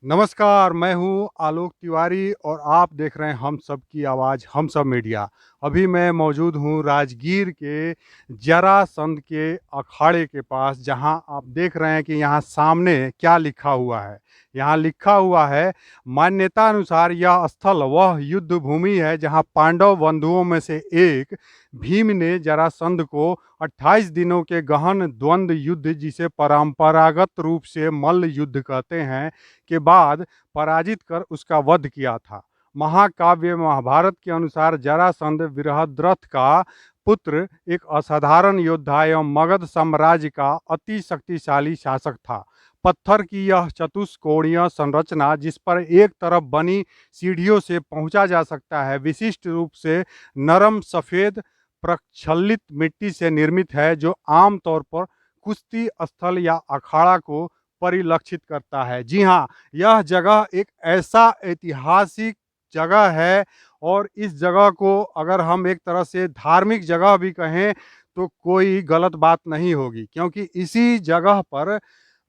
नमस्कार, मैं हूँ आलोक तिवारी और आप देख रहे हैं हम सब की आवाज़, हम सब मीडिया। अभी मैं मौजूद हूँ राजगीर के जरासंध के अखाड़े के पास, जहाँ आप देख रहे हैं कि यहाँ सामने क्या लिखा हुआ है। यहाँ लिखा हुआ है, मान्यता अनुसार यह स्थल वह युद्ध भूमि है जहाँ पांडव बंधुओं में से एक भीम ने जरासंध को 28 दिनों के गहन द्वंद्व युद्ध, जिसे परंपरागत रूप से मल्ल युद्ध कहते हैं, के बाद पराजित कर उसका वध किया था। महाकाव्य महाभारत के अनुसार जरासंध बृहद्रथ का पुत्र एक असाधारण योद्धा एवं मगध साम्राज्य का अति शक्तिशाली शासक था। पत्थर की यह चतुष्कोणीय संरचना, जिस पर एक तरफ बनी सीढ़ियों से पहुंचा जा सकता है, विशिष्ट रूप से नरम सफेद प्रक्षलित मिट्टी से निर्मित है, जो आमतौर पर कुश्ती स्थल या अखाड़ा को परिलक्षित करता है। जी हाँ, यह जगह एक ऐसा ऐतिहासिक जगह है और इस जगह को अगर हम एक तरह से धार्मिक जगह भी कहें तो कोई गलत बात नहीं होगी, क्योंकि इसी जगह पर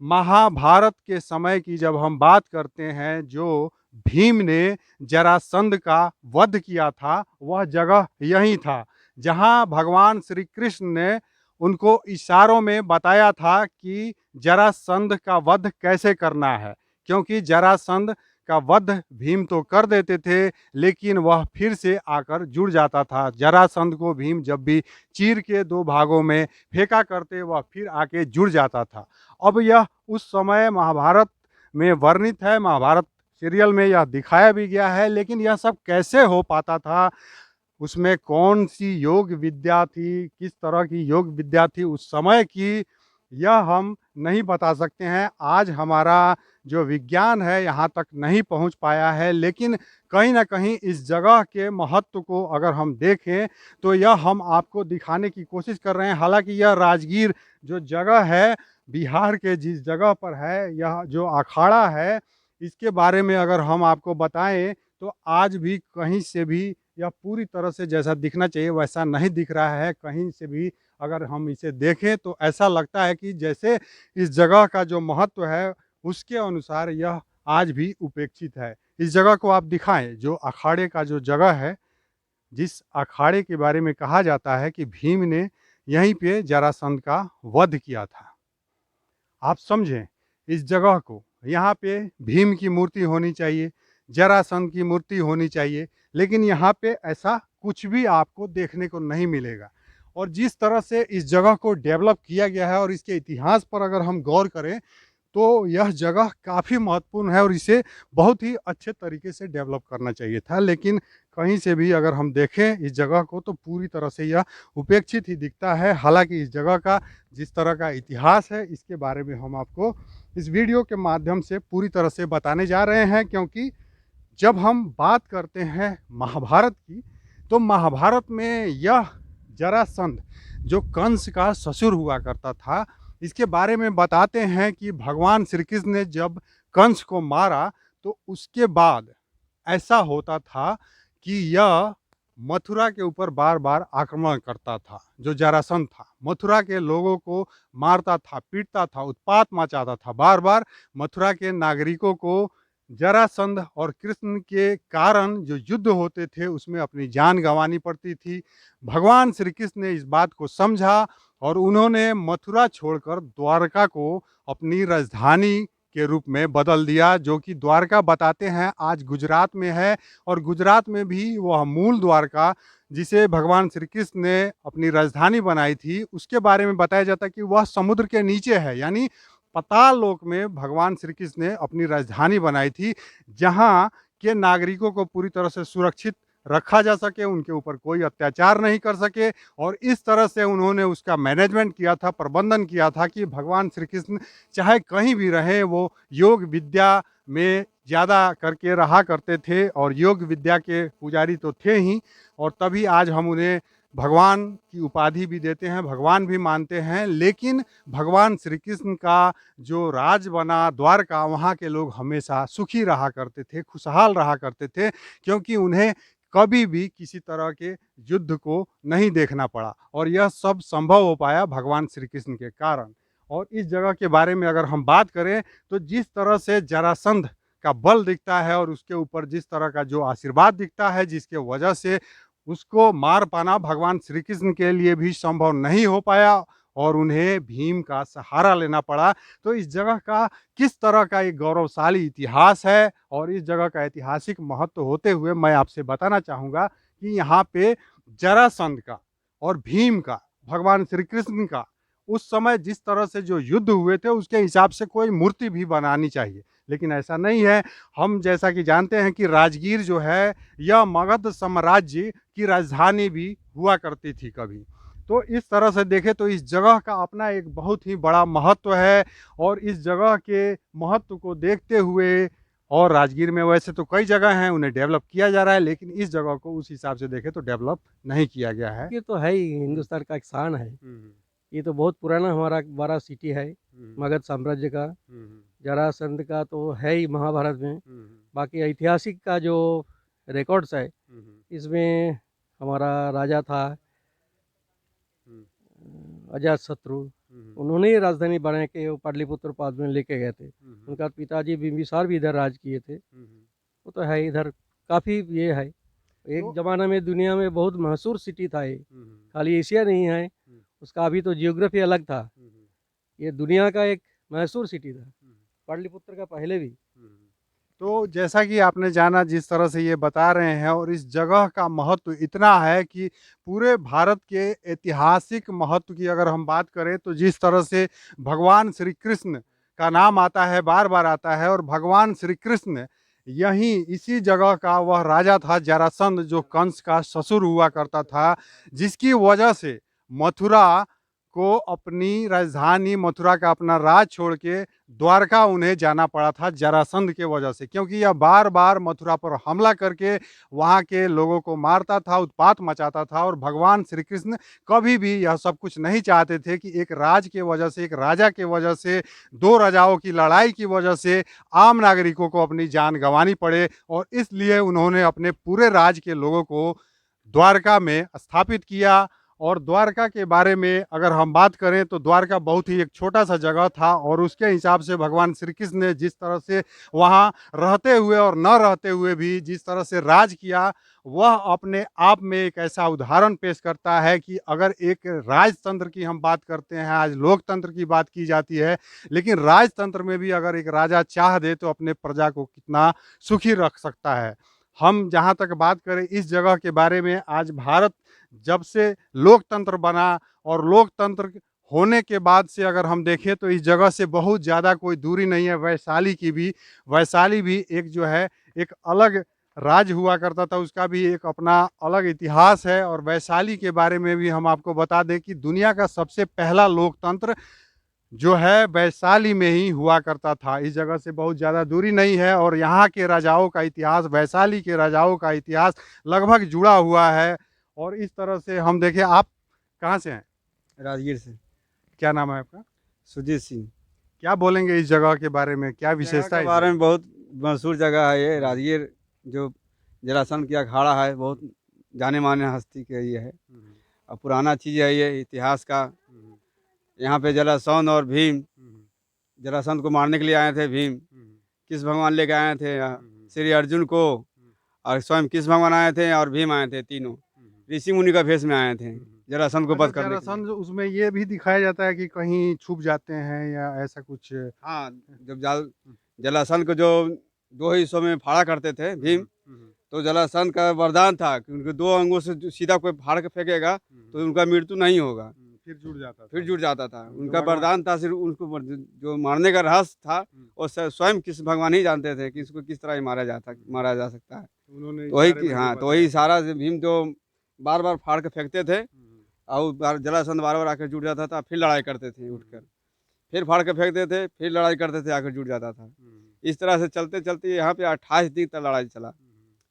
महाभारत के समय की जब हम बात करते हैं, जो भीम ने जरासंध का वध किया था, वह जगह यही था जहां भगवान श्री कृष्ण ने उनको इशारों में बताया था कि जरासंध का वध कैसे करना है। क्योंकि जरासंध का वध भीम तो कर देते थे, लेकिन वह फिर से आकर जुड़ जाता था। जरासंध को भीम जब भी चीर के दो भागों में फेंका करते, वह फिर आके जुड़ जाता था। अब यह उस समय महाभारत में वर्णित है, महाभारत सीरियल में यह दिखाया भी गया है, लेकिन यह सब कैसे हो पाता था, उसमें कौन सी योग विद्या थी, किस तरह की योग विद्या थी उस समय की, यह हम नहीं बता सकते हैं। आज हमारा जो विज्ञान है यहाँ तक नहीं पहुँच पाया है, लेकिन कहीं ना कहीं इस जगह के महत्व को अगर हम देखें तो यह हम आपको दिखाने की कोशिश कर रहे हैं। हालांकि यह राजगीर जो जगह है, बिहार के जिस जगह पर है, यह जो अखाड़ा है, इसके बारे में अगर हम आपको बताएं तो आज भी कहीं से भी यह पूरी तरह से जैसा दिखना चाहिए वैसा नहीं दिख रहा है। कहीं से भी अगर हम इसे देखें तो ऐसा लगता है कि जैसे इस जगह का जो महत्व है उसके अनुसार यह आज भी उपेक्षित है। इस जगह को आप दिखाएं, जो अखाड़े का जो जगह है, जिस अखाड़े के बारे में कहा जाता है कि भीम ने यहीं पे जरासंध का वध किया था। आप समझें इस जगह को, यहाँ पे भीम की मूर्ति होनी चाहिए, जरासंध की मूर्ति होनी चाहिए, लेकिन यहाँ पे ऐसा कुछ भी आपको देखने को नहीं मिलेगा। और जिस तरह से इस जगह को डेवलप किया गया है और इसके इतिहास पर अगर हम गौर करें तो यह जगह काफ़ी महत्वपूर्ण है और इसे बहुत ही अच्छे तरीके से डेवलप करना चाहिए था। लेकिन कहीं से भी अगर हम देखें इस जगह को तो पूरी तरह से यह उपेक्षित ही दिखता है। हालांकि इस जगह का जिस तरह का इतिहास है, इसके बारे में हम आपको इस वीडियो के माध्यम से पूरी तरह से बताने जा रहे हैं। क्योंकि जब हम बात करते हैं महाभारत की, तो महाभारत में यह जरासंध जो कंस का ससुर हुआ करता था, इसके बारे में बताते हैं कि भगवान श्री कृष्ण ने जब कंस को मारा तो उसके बाद ऐसा होता था कि यह मथुरा के ऊपर बार बार आक्रमण करता था। जो जरासंध था, मथुरा के लोगों को मारता था, पीटता था, उत्पात मचाता था, बार बार मथुरा के नागरिकों को जरासंध और कृष्ण के कारण जो युद्ध होते थे उसमें अपनी जान गंवानी पड़ती थी। भगवान श्री कृष्ण ने इस बात को समझा और उन्होंने मथुरा छोड़कर द्वारका को अपनी राजधानी के रूप में बदल दिया, जो कि द्वारका बताते हैं आज गुजरात में है। और गुजरात में भी वह मूल द्वारका जिसे भगवान श्री कृष्ण ने अपनी राजधानी बनाई थी, उसके बारे में बताया जाता है कि वह समुद्र के नीचे है, यानी पाताल लोक में भगवान श्री कृष्ण ने अपनी राजधानी बनाई थी, जहाँ के नागरिकों को पूरी तरह से सुरक्षित रखा जा सके, उनके ऊपर कोई अत्याचार नहीं कर सके। और इस तरह से उन्होंने उसका मैनेजमेंट किया था, प्रबंधन किया था कि भगवान श्री कृष्ण चाहे कहीं भी रहे, वो योग विद्या में ज़्यादा करके रहा करते थे और योग विद्या के पुजारी तो थे ही। और तभी आज हम उन्हें भगवान की उपाधि भी देते हैं, भगवान भी मानते हैं। लेकिन भगवान श्री कृष्ण का जो राज बना द्वारका, वहाँ के लोग हमेशा सुखी रहा करते थे, खुशहाल रहा करते थे, क्योंकि उन्हें कभी भी किसी तरह के युद्ध को नहीं देखना पड़ा। और यह सब संभव हो पाया भगवान श्री कृष्ण के कारण। और इस जगह के बारे में अगर हम बात करें तो जिस तरह से जरासंध का बल दिखता है और उसके ऊपर जिस तरह का जो आशीर्वाद दिखता है, जिसके वजह से उसको मार पाना भगवान श्री कृष्ण के लिए भी संभव नहीं हो पाया और उन्हें भीम का सहारा लेना पड़ा। तो इस जगह का किस तरह का एक गौरवशाली इतिहास है और इस जगह का ऐतिहासिक महत्व होते हुए मैं आपसे बताना चाहूँगा कि यहाँ पे जरासंध का और भीम का, भगवान श्री कृष्ण का उस समय जिस तरह से जो युद्ध हुए थे उसके हिसाब से कोई मूर्ति भी बनानी चाहिए, लेकिन ऐसा नहीं है। हम जैसा कि जानते हैं कि राजगीर जो है यह मगध साम्राज्य की राजधानी भी हुआ करती थी कभी। तो इस तरह से देखें तो इस जगह का अपना एक बहुत ही बड़ा महत्व है और इस जगह के महत्व को देखते हुए और राजगीर में वैसे तो कई जगह हैं उन्हें डेवलप किया जा रहा है, लेकिन इस जगह को उस हिसाब से देखें तो डेवलप नहीं किया गया है। ये तो है ही, हिंदुस्तान का एक शान है। ये तो बहुत पुराना हमारा बड़ा सिटी है मगध साम्राज्य का। जरासंध का तो है ही महाभारत में। बाकी ऐतिहासिक का जो रिकॉर्ड्स है इसमें हमारा राजा था अजात शत्रु, उन्होंने ही राजधानी बना के वो पाटलिपुत्र पाद में लेके गए थे। उनका पिताजी बिंबिसार भी इधर राज किए थे। वो तो है इधर काफ़ी ये है, एक जमाना में दुनिया में बहुत मशहूर सिटी था ये, खाली एशिया नहीं है उसका, अभी तो जियोग्राफी अलग था। ये दुनिया का एक मशहूर सिटी था, पाटलिपुत्र का पहले भी। तो जैसा कि आपने जाना जिस तरह से ये बता रहे हैं और इस जगह का महत्व इतना है कि पूरे भारत के ऐतिहासिक महत्व की अगर हम बात करें तो जिस तरह से भगवान श्री कृष्ण का नाम आता है, बार बार आता है और भगवान श्री कृष्ण यहीं इसी जगह का वह राजा था जरासंध जो कंस का ससुर हुआ करता था, जिसकी वजह से मथुरा को अपनी राजधानी, मथुरा का अपना राज छोड़ के द्वारका उन्हें जाना पड़ा था जरासंध के वजह से, क्योंकि यह बार बार मथुरा पर हमला करके वहाँ के लोगों को मारता था, उत्पात मचाता था और भगवान श्री कृष्ण कभी भी यह सब कुछ नहीं चाहते थे कि एक राज के वजह से, एक राजा के वजह से, दो राजाओं की लड़ाई की वजह से आम नागरिकों को अपनी जान गंवानी पड़े और इसलिए उन्होंने अपने पूरे राज के लोगों को द्वारका में स्थापित किया। और द्वारका के बारे में अगर हम बात करें तो द्वारका बहुत ही एक छोटा सा जगह था और उसके हिसाब से भगवान श्री कृष्ण ने जिस तरह से वहाँ रहते हुए और न रहते हुए भी जिस तरह से राज किया, वह अपने आप में एक ऐसा उदाहरण पेश करता है कि अगर एक राजतंत्र की हम बात करते हैं, आज लोकतंत्र की बात की जाती है, लेकिन राजतंत्र में भी अगर एक राजा चाह दे तो अपने प्रजा को कितना सुखी रख सकता है। हम जहाँ तक बात करें इस जगह के बारे में, आज भारत जब से लोकतंत्र बना और लोकतंत्र होने के बाद से अगर हम देखें तो इस जगह से बहुत ज़्यादा कोई दूरी नहीं है वैशाली की भी। वैशाली भी एक जो है एक अलग राज हुआ करता था, उसका भी एक अपना अलग इतिहास है और वैशाली के बारे में भी हम आपको बता दें कि दुनिया का सबसे पहला लोकतंत्र जो है वैशाली में ही हुआ करता था। इस जगह से बहुत ज़्यादा दूरी नहीं है और यहाँ के राजाओं का इतिहास, वैशाली के राजाओं का इतिहास लगभग जुड़ा हुआ है। और इस तरह से हम देखें, आप कहाँ से हैं? राजगीर से। क्या नाम है आपका? सुजीत सिंह। क्या बोलेंगे इस जगह के बारे में, क्या विशेषता के है? बारे में बहुत मशहूर जगह है ये राजगीर, जो जरासंध की अखाड़ा है, बहुत जाने माने हस्ती के ये है और पुराना चीज़ है ये इतिहास का। यहाँ पे जरासंध और भीम, जरासंध को मारने के लिए आए थे भीम, किस भगवान लेके आए थे श्री अर्जुन को, और स्वयं किस भगवान आए थे और भीम आए थे, तीनों ऋषि मुनि का भेष में आए थे जरासंध को वध करने के लिए। जरासंध उसमें ये भी दिखाया जाता है कि कहीं छुप जाते हैं या ऐसा कुछ? हाँ, जब जरासंध को जो दो हिस्सों में फाड़ा करते थे भीम, तो जरासंध का वरदान था कि उनके दो अंगों से सीधा कोई फाड़ के फेंकेगा तो उनका मृत्यु नहीं होगा, फिर जुड़ जाता था। उनका वरदान था, सिर्फ उनको जो मारने का रहस्य था वो स्वयं किस भगवान ही जानते थे कि इसको किस तरह मारा जा सकता है। तो वही, हाँ, तो वही इशारा से भीम जो बार बार फाड़ के फेंकते थे और जरासंध बार बार आकर जुड़ जाता था, फिर लड़ाई करते थे उठकर, फिर फाड़ के फेंकते थे, फिर लड़ाई करते थे, आकर जुड़ जाता था। इस तरह से चलते चलते यहाँ पे 28 दिन तक लड़ाई चला,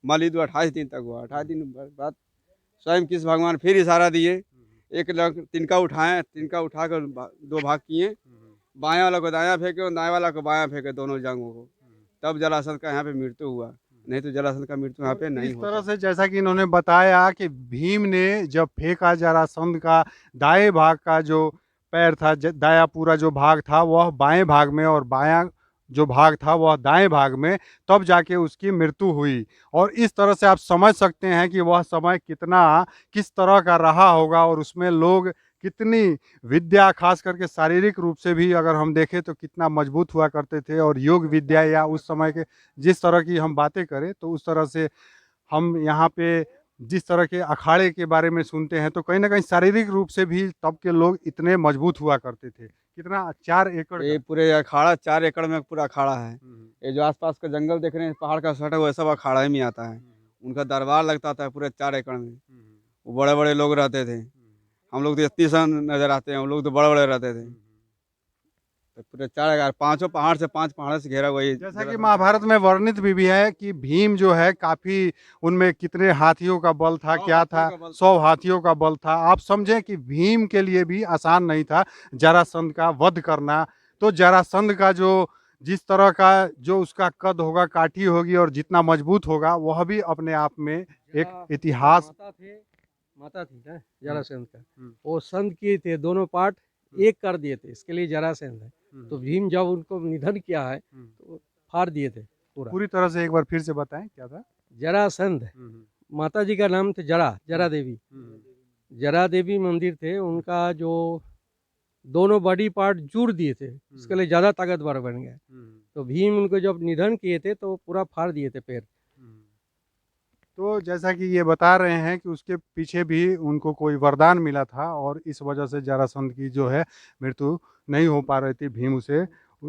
मलयुद्ध 28 दिन तक हुआ। 28 दिन बाद स्वयं किस भगवान फिर इशारा दिए, एक तिनका उठाए, तिनका उठाकर दो भाग किए, बाएं वाला को दायां फेंके और दाएं वाला को बायां फेंके, दोनों जंगों को, तब जरासंध का यहाँ पे मृत्यु हुआ, नहीं तो जरासंध का मृत्यु यहाँ पे नहीं इस होता। तरह से जैसा कि इन्होंने बताया कि भीम ने जब फेंका जरासंध का दाएं भाग का जो पैर था, दाया पूरा जो भाग था वह बाएं भाग में और बायां जो भाग था वह दाएं भाग में, तब जाके उसकी मृत्यु हुई। और इस तरह से आप समझ सकते हैं कि वह समय किस तरह का रहा होगा और उसमें लोग कितनी विद्या, खास करके शारीरिक रूप से भी अगर हम देखें तो कितना मजबूत हुआ करते थे। और योग विद्या या उस समय के जिस तरह की हम बातें करें तो उस तरह से हम यहाँ पे जिस तरह के अखाड़े के बारे में सुनते हैं तो कहीं ना कहीं शारीरिक रूप से भी तब के लोग इतने मजबूत हुआ करते थे। कितना 4 एकड़ ये का? पूरे अखाड़ा 4 एकड़ में पूरा अखाड़ा है। हम्म, ये जो आसपास का जंगल देख रहे हैं पहाड़ का सटा हुआ सब अखाड़ा में आता है। उनका दरबार लगता था पूरे 4 एकड़ में। वो बड़े बड़े लोग रहते थे। हम लोग तो इतनी सन नजर आते हैं, हम लोग तो बड़े बड़े रहते थे। तो पूरे 4 एकड़, 5 पहाड़ से घेरा हुआ ये जैसा कि जलाशंकर। महाभारत में वर्णित भी है कि भीम जो है काफी, उनमें कितने हाथियों का बल था, 100 क्या था, हाथियों का बल 100 हाथियों का बल था। आप समझें कि भीम के लिए भी आसान नहीं था जरासंध का वध करना। तो जरासंध का जो जिस तरह का जो उसका कद होगा, काठी होगी और जितना मजबूत होगा, वह भी अपने आप में एक इतिहास। माता थी ना जरासंध का, हम्म, वो संध किए थे, दोनों पार्ट एक कर दिए थे, इसके लिए जरासंध है। तो भीम जब उनको निधन किया है तो फाड़ दिए थे पूरा। पूरी तरह से एक बार फिर से बताएं क्या था? जरासंध, माता जी का नाम थे जरा देवी। जरा देवी मंदिर थे, उनका जो दोनों बॉडी पार्ट जुड़ दिए थे, इसके लिए ज़्यादा ताकतवर बन गए। तो भीम उनको जब निधन किए थे तो पूरा फाड़ दिए थे पैर। तो जैसा कि ये बता रहे हैं कि उसके पीछे भी उनको कोई वरदान मिला था और इस वजह से जरासंध की जो है मृत्यु नहीं हो पा रही थी, भीम उसे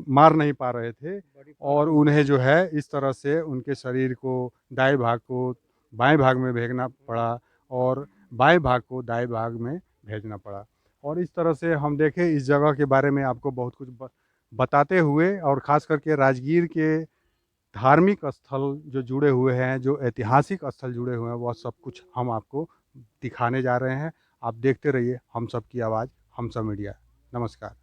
मार नहीं पा रहे थे। और उन्हें जो है इस तरह से उनके शरीर को दाएं भाग को बाएं भाग में भेजना पड़ा और बाएं भाग को दाएं भाग में भेजना पड़ा। और इस तरह से हम देखें इस जगह के बारे में आपको बहुत कुछ बताते हुए, और ख़ास करके राजगीर के धार्मिक स्थल जो जुड़े हुए हैं, जो ऐतिहासिक स्थल जुड़े हुए हैं, वह सब कुछ हम आपको दिखाने जा रहे हैं। आप देखते रहिए हम सब की आवाज़, हम सब मीडिया। नमस्कार।